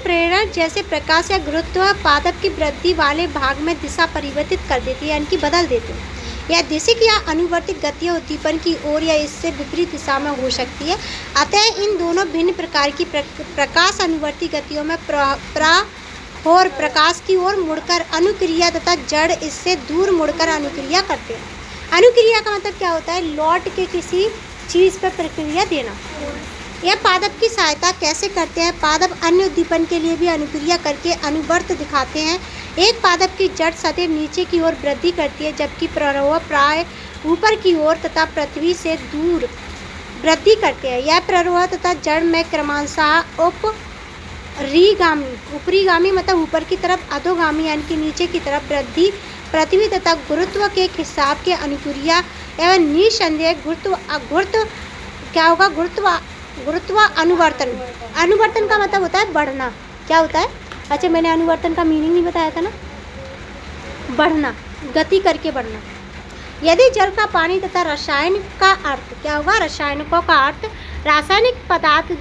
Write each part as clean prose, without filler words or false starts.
प्रेरण जैसे प्रकाश या गुरुत्व पादप की वृद्धि वाले भाग में दिशा परिवर्तित कर देती है, यानी कि बदल देते हैं। यह दिशिक या अनुवर्तित गतियाँ उद्दीपन की ओर या इससे विपरीत दिशा में हो सकती है। अतः इन दोनों भिन्न प्रकार की प्रकाश अनुवर्ती गतियों में और प्रकाश की ओर मुड़कर अनुक्रिया तथा जड़ इससे दूर मुड़कर अनुक्रिया करते हैं। अनुक्रिया का मतलब क्या होता है? लौट के किसी चीज़ पर प्रक्रिया देना। यह पादप की सहायता कैसे करते हैं? पादप अन्य उद्दीपन के लिए भी अनुक्रिया करके अनुवर्त दिखाते हैं। एक पादप की जड़ सदैव नीचे की ओर वृद्धि करती है, जबकि प्ररोह प्राय ऊपर की ओर तथा पृथ्वी से दूर वृद्धि करते हैं। यह प्ररोह तथा जड़ में क्रमशः ऊपरीगामी मतलब ऊपर की तरफ, अधोगामी यानी कि नीचे की तरफ वृद्धि पृथ्वी तथा गुरुत्व के हिसाब के अनुक्रिया एवं निसंदेह गुरुत्व क्या होगा? गुरुत्व अनुवर्तन। अनुवर्तन का मतलब होता है बढ़ना। क्या होता है? अच्छा, मैंने अनुवर्तन का मीनिंग नहीं बताया था ना? बढ़ना, गति करके बढ़ना। यदि जल का पानी तथा रसायन का अर्थ क्या होगा? रासायनिकों का अर्थ रासायनिक पदार्थ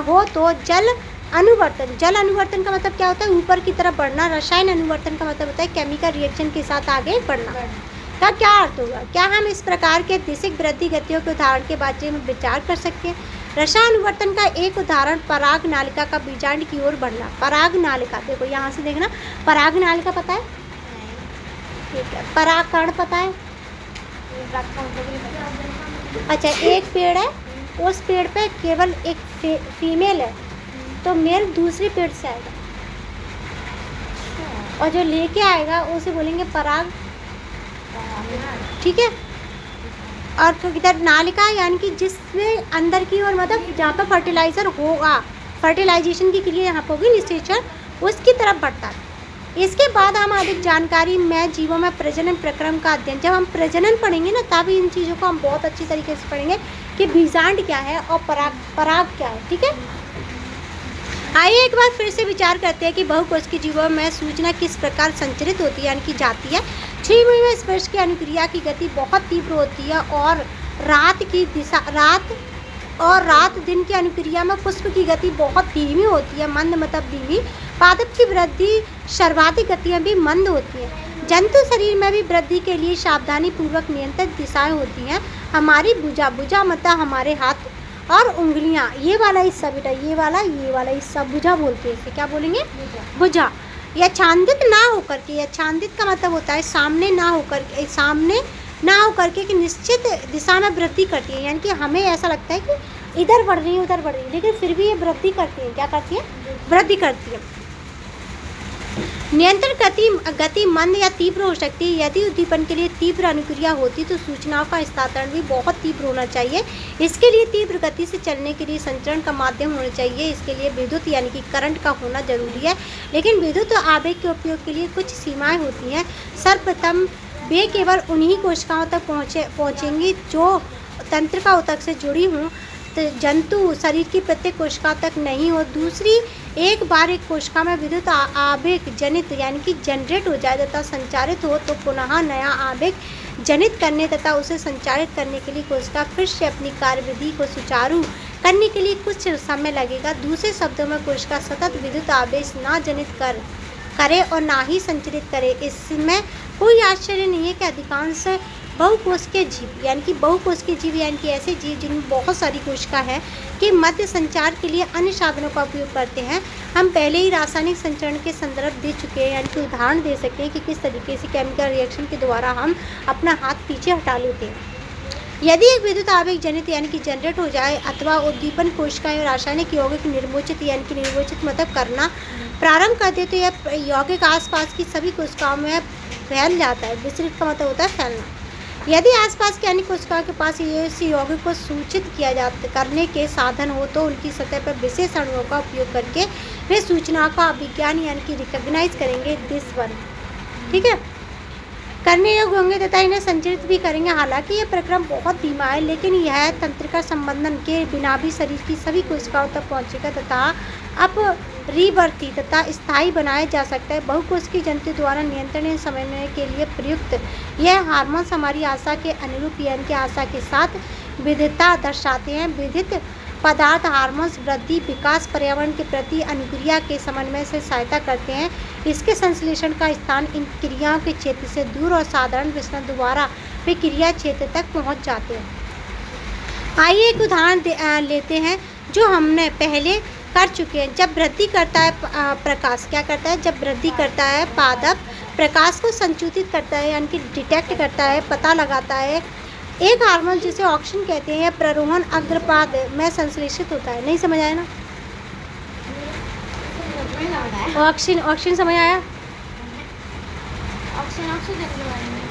हो तो जल अनुवर्तन। जल अनुवर्तन का मतलब क्या होता है? ऊपर की तरफ बढ़ना। रसायन अनुवर्तन का मतलब होता है केमिकल रिएक्शन के साथ आगे बढ़ना। का क्या अर्थ होगा? क्या हम इस प्रकार के दिशिक वृद्धि गतियों के उदाहरण के बारे में विचार कर सकते हैं? रसायन अनुवर्तन का एक उदाहरण पराग नालिका का बीजांड की ओर बढ़ना। पराग नालिका, देखो यहाँ से देखना, पराग नालिका पता है? ठीक है। परागकण पता है? अच्छा, एक पेड़ है, उस पेड़ पे केवल एक फीमेल है, तो मेल दूसरे पेड़ से आएगा और जो लेके आएगा उसे बोलेंगे पराग। ठीक है। और इधर नालिका यानी कि जिसमें अंदर की ओर मतलब जहाँ पर फर्टिलाइज़र होगा, फर्टिलाइजेशन की क्रिया यहाँ पर होगी, निषेचन, उसकी तरफ बढ़ता है। इसके बाद हम अधिक जानकारी में जीवों में प्रजनन प्रक्रम का अध्ययन, जब हम प्रजनन पढ़ेंगे ना तब इन चीज़ों को हम बहुत अच्छी तरीके से पढ़ेंगे कि बीजांड क्या है और पराग क्या है। ठीक है। आइए एक बार फिर से विचार करते हैं कि बहुकोश की जीवों में सूचना किस प्रकार संचरित होती है, यानी कि जाती है। 6 महीने में स्पर्श की अनुक्रिया की गति बहुत तीव्र होती है और रात दिन की अनुक्रिया में पुष्प की गति बहुत धीमी होती है, मंद मतलब धीमी। पादप की वृद्धि सर्वाधिक गतियाँ भी मंद होती हैं। जंतु शरीर में भी वृद्धि के लिए सावधानी पूर्वक नियंत्रित दिशाएं होती हैं। हमारी भुजा मतलब हमारे हाथ और उंगलियां, ये वाला हिस्सा बेटा, ये वाला हिस्सा भुजा बोलते हैं। इसे क्या बोलेंगे? भुजा। यह छांदित ना होकर के, यह छांदित का मतलब होता है सामने ना होकर के कि निश्चित दिशा में वृद्धि करती है, यानी कि हमें ऐसा लगता है कि इधर बढ़ रही है उधर बढ़ रही है, लेकिन फिर भी ये वृद्धि करती है। क्या करती है? वृद्धि करती है। नियंत्रण गति मंद या तीव्र हो सकती है। यदि उद्दीपन के लिए तीव्र अनुक्रिया होती तो सूचनाओं का हस्तांतरण भी बहुत तीव्र होना चाहिए। इसके लिए तीव्र गति से चलने के लिए संचरण का माध्यम होना चाहिए। इसके लिए विद्युत यानी कि करंट का होना जरूरी है, लेकिन विद्युत आवेग के उपयोग के लिए कुछ सीमाएं होती हैं। सर्वप्रथम वे केवल उन्हीं कोशिकाओं तक पहुँचेंगी जो तंत्रिका ऊतक से जुड़ी हों, तो जंतु शरीर की प्रत्येक कोशिका तक नहीं हो। दूसरी, एक बार एक कोशिका में विद्युत आवेग जनित यानी कि जनरेट हो जाए तथा संचारित हो तो पुनः नया आवेग जनित करने तथा उसे संचारित करने के लिए कोशिका फिर से अपनी कार्यविधि को सुचारू करने के लिए कुछ समय लगेगा। दूसरे शब्दों में कोशिका सतत विद्युत आवेश ना जनित करे और ना ही संचरित करे। इसमें कोई आश्चर्य नहीं है कि अधिकांश बहुकोश के जीव यानी कि ऐसे जीव जिनमें बहुत सारी कोशिका है कि मध्य संचार के लिए अन्य साधनों का उपयोग करते हैं। हम पहले ही रासायनिक संचरण के संदर्भ दे चुके हैं, यानी कि उदाहरण दे सकते हैं कि किस तरीके से केमिकल रिएक्शन के द्वारा हम अपना हाथ पीछे हटा लेते हैं। यदि एक विद्युत आवेग जनित यानी कि जनरेट हो जाए अथवा उद्दीपन कोशिकाएं रासायनिक यौगिक निर्मोचित मतलब करना प्रारंभ कर दे तो यह यौगिक आसपास की सभी कोशिकाओं में फैल जाता है। विस्तृत का मतलब होता है फैलना। यदि आसपास के अन्य कोशिकाओं के पास इस यौगिक को सूचित करने के साधन हो तो उनकी सतह पर विशेष अणुओं का उपयोग करके वे सूचनाओं का अभिज्ञान यानी कि रिकॉग्नाइज करेंगे, दिस वन, ठीक है, करने योग्य होंगे तथा इन्हें संचरित भी करेंगे। हालांकि यह प्रक्रम बहुत धीमा है, लेकिन यह तंत्रिका संबंधन के बिना भी शरीर की सभी कोशिकाओं तक पहुंचेगा तथा अपरिवर्ती तथा स्थायी बनाया जा सकता है। बहुकोशिकीय जंतु द्वारा नियंत्रण समझने के लिए प्रयुक्त यह हार्मोन्स हमारी आशा के अनुरूप यानी कि आशा के साथ विविधता दर्शाते हैं। विविध पदार्थ हार्मोन्स वृद्धि, विकास, पर्यावरण के प्रति अनुक्रिया के समन्वय से सहायता करते हैं। इसके संश्लेषण का स्थान इन क्रियाओं के क्षेत्र से दूर और साधारण विसरण द्वारा वे क्रिया क्षेत्र तक पहुंच जाते हैं। आइए एक उदाहरण लेते हैं जो हमने पहले कर चुके हैं। जब वृद्धि करता है प्रकाश, क्या करता है? जब वृद्धि करता है पादप, प्रकाश को संचूतित करता है, यानी कि डिटेक्ट करता है, पता लगाता है। एक हार्मोन जिसे ऑक्सिन कहते हैं प्ररोहण अग्रपाद में संश्लेषित होता है। नहीं समझ आया ना? ऑक्सिन समझ आया?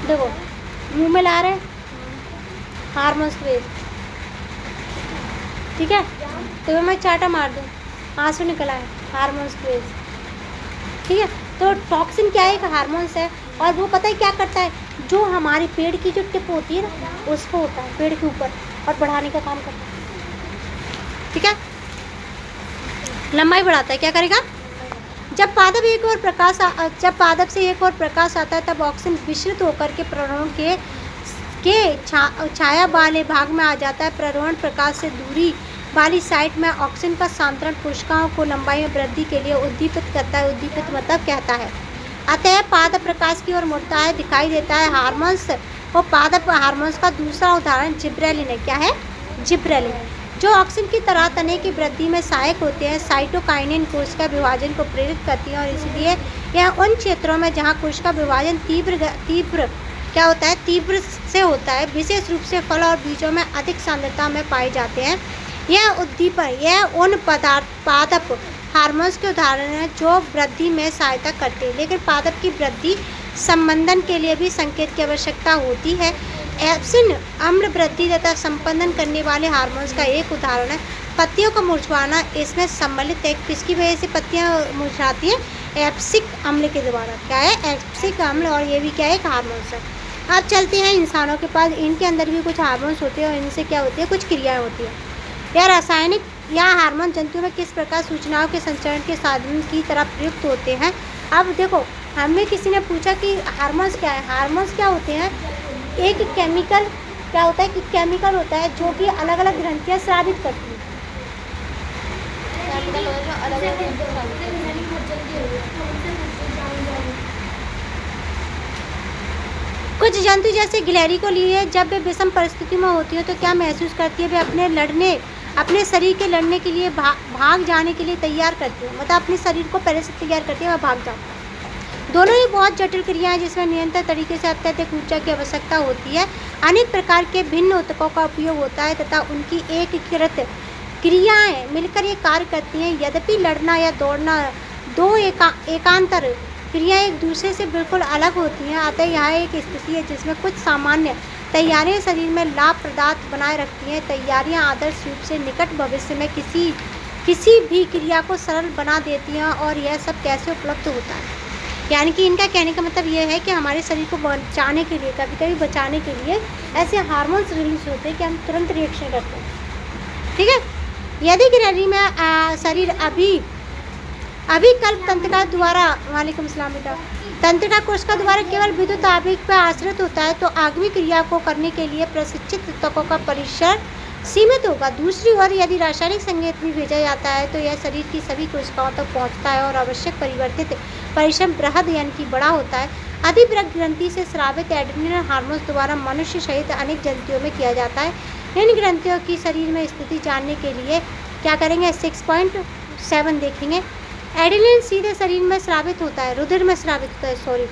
देखो मुंह में ला रहे हार्मोन स्क्वेज, ठीक है? तो मैं चाटा मार दूँ, आंसू निकल आए, हार्मोन स्क्वेज, ठीक है? तो टॉक्सिन क्या है? एक हार्मोन्स है और वो पता है क्या करता है? जो हमारे पेड़ की जो टिप होती है ना, उस पर होता है, पेड़ के ऊपर, और बढ़ाने का काम करता है, ठीक है? लंबाई बढ़ाता है। क्या करेगा? जब पादप से एक और प्रकाश आता है तब ऑक्सीजन विचलित होकर के प्ररोहण के छाया वाले भाग में आ जाता है। प्ररोहण प्रकाश से दूरी वाली साइट में ऑक्सीजन का सांतरण कोशिकाओं को लंबाई में वृद्धि के लिए उद्दीपित करता है। उद्दीपित मतलब कहता है। अतः पादप प्रकाश की ओर मुड़ता है, दिखाई देता है। हार्मोन्स और पादप हार्मोन्स का दूसरा उदाहरण जिब्रेलिन है। क्या है? जिब्रेलिन, जो ऑक्सीजन की तरह तने की वृद्धि में सहायक होते हैं। साइटोकाइनिन कोशिका विभाजन को प्रेरित करती है और इसलिए यह उन क्षेत्रों में जहाँ कोशिका विभाजन तीव्र क्या होता है? तीव्र से होता है, विशेष रूप से फल और बीजों में अधिक सांद्रता में पाए जाते हैं। यह उन पादप हार्मोन्स के उदाहरण हैं जो वृद्धि में सहायता करते हैं। लेकिन पादप की वृद्धि संबंधन के लिए भी संकेत की आवश्यकता होती है। एप्सिन अम्ल वृद्धि तथा संपंदन करने वाले हार्मोन्स का एक उदाहरण है। पत्तियों का मुरझाना इसमें सम्मिलित है। किसकी वजह से पत्तियां मुरझाती हैं? एप्सिक अम्ल के द्वारा। क्या है? एप्सिक अम्ल, और ये भी क्या है? एक हार्मोन्स है। अब चलते हैं इंसानों के पास। इनके अंदर भी कुछ हार्मोन्स होते हैं और इनसे क्या होती है? कुछ क्रियाएं होती हैं। यह रासायनिक या हार्मोन जंतु में किस प्रकार सूचनाओं के संचरण के साधन की तरह प्रयुक्त होते हैं। अब देखो, हमें किसी ने पूछा कि हार्मोन्स क्या है। हार्मोन्स क्या होते हैं? एक केमिकल क्या होता है कि केमिकल होता है जो कि अलग अलग ग्रंथियां स्रावित करती हैं। कुछ जंतु जैसे गिलहरी को लिए जब वे विषम परिस्थिति में होती है तो क्या महसूस करती है? वे अपने शरीर के लड़ने के लिए भाग जाने के लिए तैयार करती है। मतलब अपने शरीर को पहले से तैयार करती है, वह भाग जाओ। दोनों ही बहुत जटिल क्रियाएं जिसमें निरंतर तरीके से अत्यधिक ऊर्जा की आवश्यकता होती है। अनेक प्रकार के भिन्न ऊतकों का उपयोग होता है तथा उनकी एकीकृत क्रियाएं मिलकर ये कार्य करती हैं। यद्यपि लड़ना या दौड़ना दो एकांतर क्रियाएं एक दूसरे से बिल्कुल अलग होती हैं। अतः यह एक स्थिति है जिसमें कुछ सामान्य तैयारियां शरीर में लाभ प्रदात बनाए रखती हैं। तैयारियां आदर्श रूप से निकट भविष्य में किसी भी क्रिया को सरल बना देती हैं। और यह सब कैसे उपलब्ध होता है? यानी कि इनका कहने का मतलब यह है कि हमारे शरीर को बचाने के लिए, कभी कभी बचाने के लिए ऐसे हार्मोन्स रिलीज होते हैं कि हम तुरंत रिएक्शन करते हैं, ठीक है? यदि गिलहरी में शरीर अभी कल्प तंत्रिका द्वारा, वालेकुम सलाम बेटा, तंत्रिका कोशिका द्वारा केवल विद्युत आवेग पर आश्रित होता है तो आगमी क्रिया को करने के लिए प्रशिक्षित ऊतकों का परिसर सीमित होगा। दूसरी ओर यदि रासायनिक संकेत भी भेजा जाता है तो यह शरीर की सभी कोशिकाओं तक पहुंचता है और आवश्यक परिवर्तित परिश्रम बृहद यानी कि बड़ा होता है। अधिवृक्क ग्रंथि से स्रावित एड्रेनल हार्मोन्स द्वारा मनुष्य सहित अनेक जंतुओं में किया जाता है। इन ग्रंथियों की शरीर में स्थिति जानने के लिए क्या करेंगे? 6.7 देखेंगे। एड्रेनलिन सीधे शरीर में स्रावित होता है, रुधिर में स्रावित होता है, सॉरी।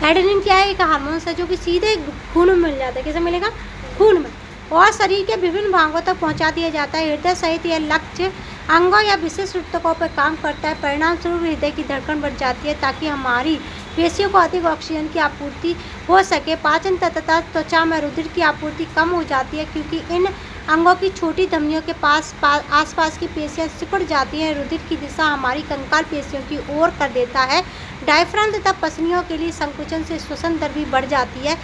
एड्रेनलिन क्या है? एक हार्मोन्स है जो कि सीधे खून में मिल जाता है। कैसे मिलेगा? खून में, और शरीर के विभिन्न भागों तक पहुंचा दिया जाता है। हृदय सहित यह लक्ष्य अंगों या विशेष ऊतकों पर काम करता है। परिणाम स्वरूप हृदय की धड़कन बढ़ जाती है ताकि हमारी पेशियों को अधिक ऑक्सीजन की आपूर्ति हो सके। पाचन तथा त्वचा में रुधिर की आपूर्ति कम हो जाती है क्योंकि इन अंगों की छोटी धमनियों के आसपास की पेशियां सिकुड़ जाती हैं। रुधिर की दिशा हमारी कंकाल पेशियों की ओर कर देता है। डायफ्राम तथा पसलियों के लिए संकुचन से श्वसन दर भी बढ़ जाती है।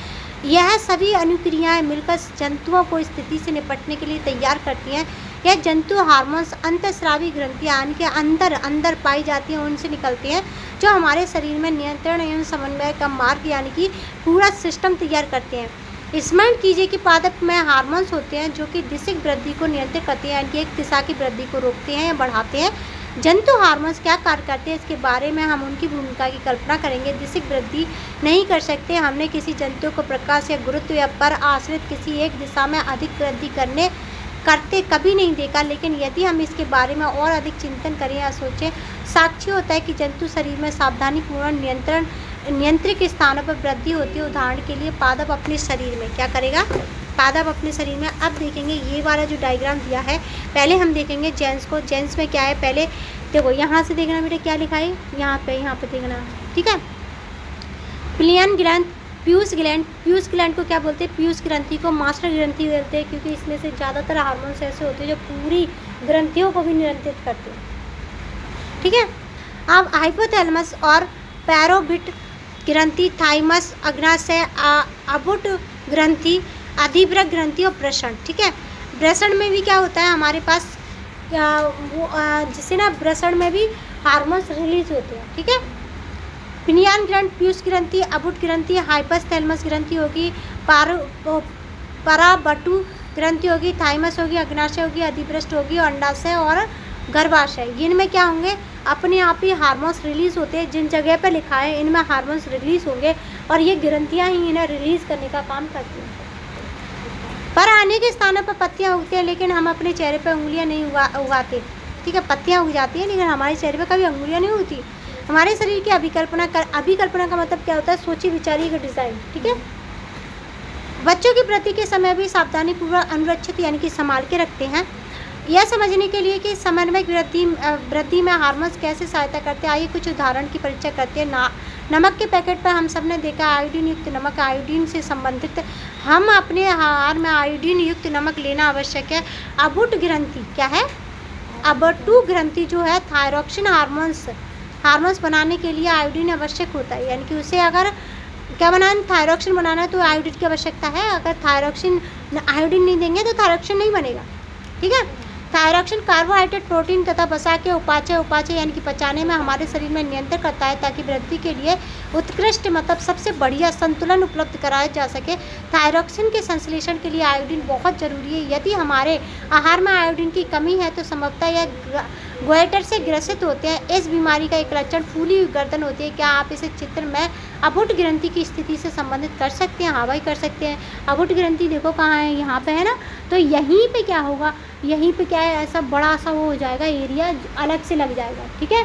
यह सभी अनुक्रियाएं मिलकर जंतुओं को स्थिति से निपटने के लिए तैयार करती हैं। यह जंतु हार्मोन्स अंतःस्रावी ग्रंथियां यानी कि अंदर पाई जाती हैं, उनसे निकलती हैं जो हमारे शरीर में नियंत्रण एवं समन्वय का मार्ग यानी कि पूरा सिस्टम तैयार करते हैं। स्मरण कीजिए कि पादप में हार्मोन्स होते हैं जो कि दिशिक वृद्धि को नियंत्रित करते हैं, यानी कि एक दिशा की वृद्धि को रोकते हैं या बढ़ाते हैं। जंतु हार्मोन्स क्या कार्य करते हैं, इसके बारे में हम उनकी भूमिका की कल्पना करेंगे। दिशिक वृद्धि नहीं कर सकते। हमने किसी जंतु को प्रकाश या गुरुत्व या पर आश्रित किसी एक दिशा में अधिक वृद्धि करते कभी नहीं देखा, लेकिन यदि हम इसके बारे में और अधिक चिंतन करें या सोचें, साक्षी होता है कि जंतु शरीर में सावधानीपूर्वक नियंत्रित स्थानों पर वृद्धि होती है। उदाहरण के लिए पादप अपने शरीर में क्या करेगा, पादप अपने शरीर में। अब देखेंगे ये वाला जो डायग्राम दिया है, पहले हम देखेंगे जेंस को। जेंस में क्या है, पहले देखो यहाँ से देखना बेटा क्या लिखा है, यहाँ पे देखना, ठीक है। प्लियन ग्रंथ, पीयूष ग्लैंड को क्या बोलते हैं, पीयूष ग्रंथि को मास्टर ग्रंथि बोलते हैं, क्योंकि इसमें से ज़्यादातर हार्मोन्स ऐसे होते हैं जो पूरी ग्रंथियों को भी नियंत्रित करते हैं, ठीक है। अब हाइपोथैलेमस और पैरोबिट ग्रंथि, थाइमस, अग्नाशय, अबुट ग्रंथि, अधिभ्रक ग्रंथि और वृषण, ठीक है। वृषण में भी क्या होता है हमारे पास, जिससे ना वृषण में भी हार्मोन्स रिलीज होते हैं, ठीक है। पिनियान ग्रंथ, पीयूष ग्रंथि, अबुट ग्रंथि, हाइपोथैलेमस ग्रंथि होगी, पराबटु ग्रंथि होगी, थाइमस होगी, अग्नाशय होगी, अधिभ्रष्ट होगी और अंडाशय और गर्भाशय। इनमें क्या होंगे, अपने आप ही हार्मोन्स रिलीज होते हैं। जिन जगह पे लिखा है इनमें हार्मोन्स रिलीज होंगे और ये ग्रंथियां ही इन्हें रिलीज करने का काम करती हैं। पर आने के स्थानों पर पत्तियां उगती हैं, लेकिन हम अपने चेहरे पर उंगलियां नहीं उगाते, ठीक है। पत्तियां उग जाती हैं लेकिन हमारे चेहरे पर कभी उंगलियां नहीं होती। हमारे शरीर की अभिकल्पना का मतलब क्या होता है, सोची विचारी का डिज़ाइन, ठीक है। बच्चों की वृद्धि के समय भी सावधानीपूर्वक अनुरक्षित यानी कि संभाल के रखते हैं। यह समझने के लिए कि समन्वय वृद्धि में हार्मोन्स कैसे सहायता करते हैं, आइए कुछ उदाहरण की परीक्षा करते हैं। नमक के पैकेट पर हम सब ने देखा आयोडीन युक्त नमक, आयोडीन से संबंधित हम अपने आहार में आयोडीन युक्त नमक लेना आवश्यक है। अबुट ग्रंथि क्या है, अबटू ग्रंथि जो है थायरॉक्सिन हार्मोन्स बनाने के लिए आयोडीन आवश्यक होता है, यानी कि उसे अगर क्या बनाना, थायरॉक्सिन बनाना है तो आयोडीन की आवश्यकता है। अगर आयोडीन नहीं देंगे तो थायरॉक्सिन नहीं बनेगा, ठीक है। थायरॉक्सिन कार्बोहाइड्रेट, प्रोटीन तथा वसा के उपाचय यानी कि पचाने में हमारे शरीर में नियंत्रण करता है, ताकि वृद्धि के लिए उत्कृष्ट मतलब सबसे बढ़िया संतुलन उपलब्ध कराया जा सके। थायरॉक्सिन के संश्लेषण के लिए आयोडीन बहुत जरूरी है। यदि हमारे आहार में आयोडीन की कमी है तो संभवतः यह गोइटर से ग्रसित होते हैं। इस बीमारी का एक लक्षण फूली हुई गर्दन होती है। क्या आप इसे चित्र में अबुट ग्रंथि की स्थिति से संबंधित कर सकते हैं? हाँ भाई कर सकते हैं। अबुट ग्रंथि देखो कहाँ है, यहाँ पे है ना, तो यहीं पे क्या होगा, यहीं पे क्या है, ऐसा बड़ा सा वो हो जाएगा, एरिया अलग से लग जाएगा, ठीक है।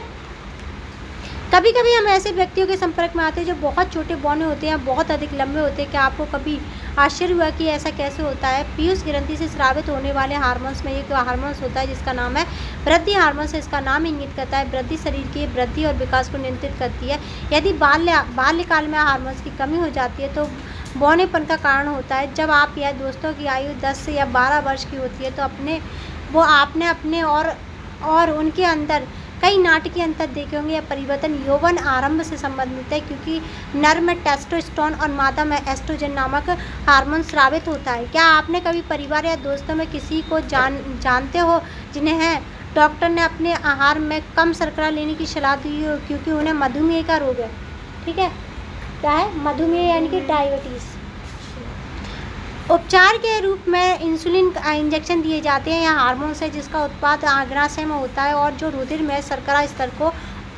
कभी कभी हम ऐसे व्यक्तियों के संपर्क में आते हैं जो बहुत छोटे बौने होते हैं, बहुत अधिक लंबे होते हैं। क्या आपको कभी आश्चर्य हुआ कि ऐसा कैसे होता है? पीयूष ग्रंथि से स्रावित होने वाले हार्मोन्स में एक हार्मोन्स होता है जिसका नाम है वृद्धि हार्मोन्स। इसका नाम इंगित करता है वृद्धि शरीर की वृद्धि और विकास को नियंत्रित करती है। यदि बाल्यकाल में हार्मोन्स की कमी हो जाती है तो बौनेपन का कारण होता है। जब आप या दोस्तों की आयु 10 या 12 वर्ष की होती है तो आपने अपने और उनके अंदर कई नाटकीय अंतर देखे होंगे। यह परिवर्तन यौवन आरंभ से संबंधित है, क्योंकि नर में टेस्टोस्टेरोन और मादा में एस्ट्रोजन नामक हार्मोन स्रावित होता है। क्या आपने कभी परिवार या दोस्तों में किसी को जानते हो जिन्हें डॉक्टर ने अपने आहार में कम शर्करा लेने की सलाह दी हो, क्योंकि उन्हें मधुमेह का रोग है? ठीक है, क्या है मधुमेह यानी कि डायबिटीज़। उपचार के रूप में इंसुलिन इंजेक्शन दिए जाते हैं। यह हार्मोन्स है जिसका उत्पाद अग्नाशय में होता है और जो रुधिर में शर्करा स्तर को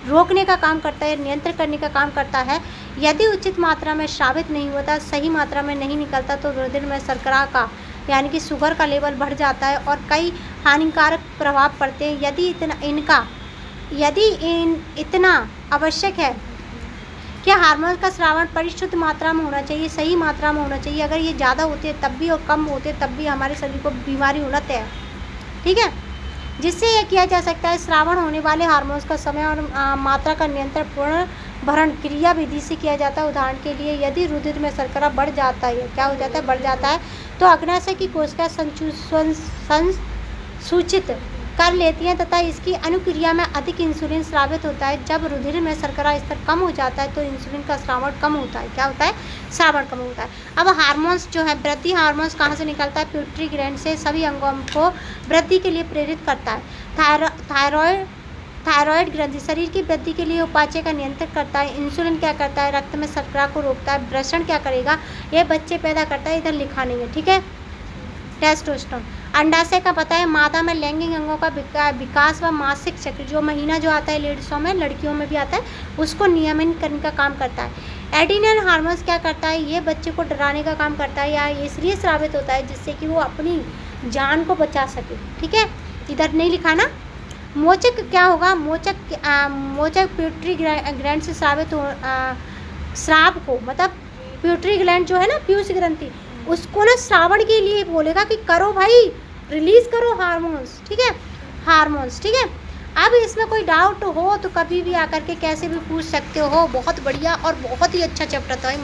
रोकने का काम करता है, नियंत्रण करने का काम करता है। यदि उचित मात्रा में स्रावित नहीं होता, सही मात्रा में नहीं निकलता तो रुधिर में शर्करा का यानी कि शुगर का लेवल बढ़ जाता है और कई हानिकारक प्रभाव पड़ते हैं। यदि इतना आवश्यक है कि हार्मोन का स्रावण परिशुद्ध मात्रा में होना चाहिए, सही मात्रा में होना चाहिए। अगर ये ज़्यादा होते हैं तब भी और कम होते हैं तब भी हमारे शरीर को बीमारी होना तय है, ठीक है। जिससे यह किया जा सकता है स्रावण होने वाले हार्मोन्स का समय और मात्रा का नियंत्रण पूर्ण भरण क्रिया विधि से किया जाता है। उदाहरण के लिए यदि रुधिर में शर्करा बढ़ जाता है, क्या हो जाता है, बढ़ जाता है, तो अग्नाशय की कोशिका संसूचित कर लेती हैं तथा इसकी अनुक्रिया में अधिक इंसुलिन स्रावित होता है। जब रुधिर में शर्करा स्तर कम हो जाता है तो इंसुलिन का स्रावण कम होता है। क्या होता है, स्रावण कम होता है। अब हार्मोन्स जो है, वृद्धि हार्मोन्स कहाँ से निकलता है? पिट्यूटरी ग्लैंड से सभी अंगों को वृद्धि के लिए प्रेरित करता है। थायराइड ग्रंथि शरीर की वृद्धि के लिए उपापचय का नियंत्रण करता है। इंसुलिन क्या करता है, रक्त में शर्करा को रोकता है। वृषण क्या करेगा, ये बच्चे पैदा करता है, इधर लिखा नहीं है, ठीक है। टेस्टोस्टेरोन, अंडाशय का पता है, मादा में लैंगिक अंगों का विकास व मासिक चक्र, जो महीना जो आता है लेडीज़ों में, लड़कियों में भी आता है, उसको नियमित करने का काम करता है। एड्रिनल हार्मोन्स क्या करता है, ये बच्चे को डराने का काम करता है या इसलिए स्रावित होता है जिससे कि वो अपनी जान को बचा सके, ठीक है। इधर नहीं लिखा ना। मोचक क्या होगा, मोचक प्यूटरी ग्लैंड से स्रावित हो, स्राव को, मतलब प्यूटरी ग्लैंड जो है ना, पीयूष ग्रंथि, उसको ना श्रावण के लिए बोलेगा कि करो भाई, रिलीज करो हार्मोन्स, ठीक है, हार्मोन्स, ठीक है। अब इसमें कोई डाउट हो तो कभी भी आकर के कैसे भी पूछ सकते हो। बहुत बढ़िया और बहुत ही अच्छा चैप्टर था।